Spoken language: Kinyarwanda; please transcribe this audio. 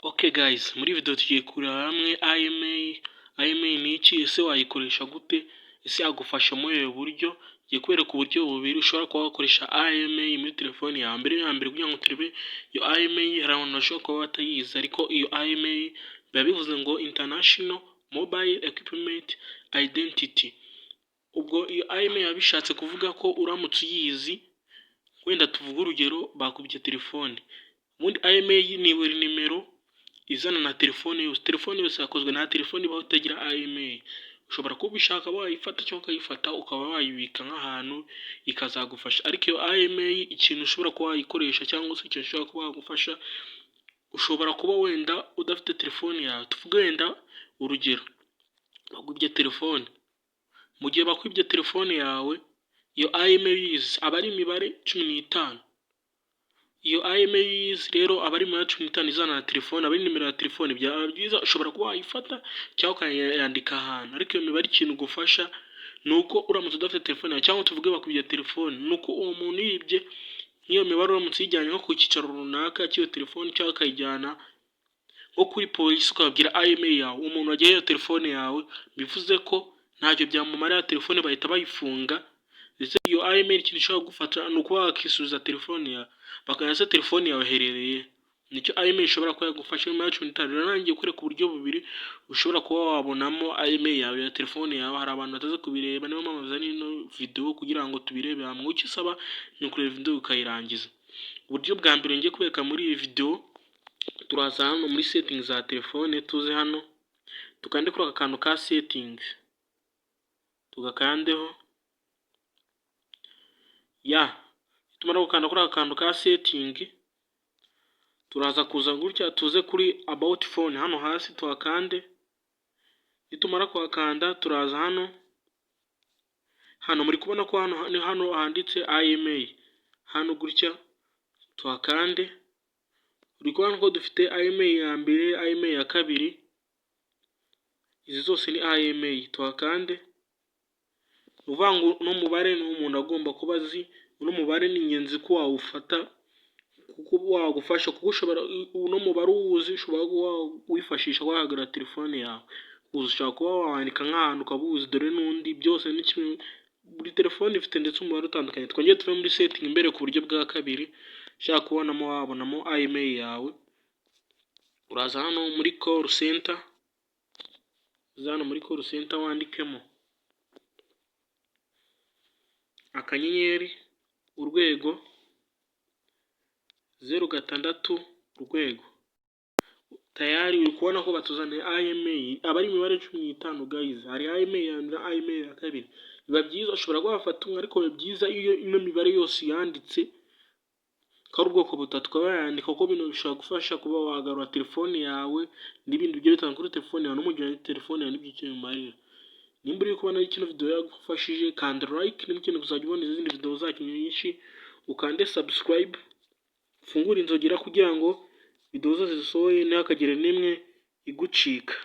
Okay guys, muri video tugiye kureba hamwe IMEI ni iki, ese wayikoresha gute, ese yagufasha muri ubu buryo. Ngiye kwereka uburyo bubiri ushobora kuba wakoresha IMEI muri telefone yawe. Mbere kugira ngo turebe iyo IMEI, hari abantu bashobora kuba batayizi, ariko iyo IMEI biba bivuze ngo International Mobile Equipment Identity. Ubwo iyo IMEI biba bishatse kuvuga ko uramutse uyizi, wenda tuvuge urugero bakubye telefone, ubundi IMEI ni buri nimero izana na telefone yose yakozwe na telefone ibaho itagira IMEI. Ushobora kuba ubishaka wayifata cyangwa ukayifata ukaba wayibika nk'ahantu ikazagufasha, ariko iyo IMEI ikintu ushobora kuba wayikoresha cyangwa se ikintu ushobora kuba wagufasha, ushobora kuba wenda udafite telefone yawe. Tuvuge wenda urugero bakubye telefone, mu gihe bakwibye telefone yawe, iyo IMEI aba ari imibare 15. Iyo IMEI rero aba ari imibare 15 izana na telefone, aba ari nimero ya telefone. Byaba byiza ushobora kuba wayifata cyangwa ukayandika ahantu, ariko iyo mibare ikintu gufasha ni uko uramutse udafite telefone yawe, cyangwa tuvuge bakubye telefone, ni uko uwo muntu yibye nk'iyo mibare uramutse uyijyanye nko ku cyicaro runaka cy'iyo telefone, cyangwa akayijyana nko kuri polisi ukababwira IMEI yawe, umuntu wagiye iyo telefone yawe, bivuze ko ntacyo byamumarira, telefone bahita bayifunga. Ndetse iyo IMEI ikintu ishobora gufata ni ukuba wakisubiza telefone yawe, bakaza telefone yawe herereye. Nicyo IMEI ishobora kuba yagufasha muri 15. Rero nangiye kwereka uburyo bubiri ushobora kuba wabonamo IMEI yawe ya telefone yawe. Hari abantu bataza kubireba, niyo mpamvu nzanye ino video kugira ngo tubirebe hamwe. Icyo usaba ni ukureba video ukayirangiza. Uburyo bwa mbere ngiye kwereka muri iyi video, turaza hano muri settings za telefone, tuze hano tukande kuri aka kantu ka settings, tugakandeho. Tumara gukanda kuri aka kantu ka setting, turaza kuza gutya tuze kuri about phone hano hasi tuhakande. Nitumara kuhakanda turaza hano muri kubona ko hano handitse IMEI, hano gutya tuhakande. Uri kubona ko dufite IMEI ya mbere, IMEI ya kabiri, izi zose ni IMEI. Tuhakande. Uvuga ngo no mubare ni umuntu agomba kuba azi, uno mubare ni ingenzi ko wawufata kuko wagufasha, kuko ushobora uno mubare uwuzi ushobora wifashisha wahagarara telefone yawe. Ushobora kuba wandika nk'ahantu ukabuzi, dore n'undi byose ni kimwe. Buri telefone ifite ndetse umubare utandukanye. Twongeye tuve muri setting imbere ku buryo bwa kabiri, ushaka wabonamo IMEI yawe. Uraza hano muri call center, wandikemo akanyenyeri urwego 06 urwego. Tayari uri kubona ko batuzaniye IMEI, aba ari imibare 15 guys. Hari IMEI ya mbere, IMEI ya kabiri. Biba byiza ushobora kuhafata umwe, ariko biba byiza iyo ino mibare yose yanditse kari ubwoko butatu, ukaba yandika, kuko bino bishobora gufasha kuba wagarura telefone yawe n'ibindi byo bitanga kuri telefone yawe, no mu gihe telefone yawe n'ibyo imarira. Nimba uri kubona kino video yagufashije, kanda like, nimba ukeneye kuzajya ubona izindi video zacu nyinshi, ukande subscribe, ufungure inzogera kugira ngo video zose zisohoye ntihakagire n'imwe igucika.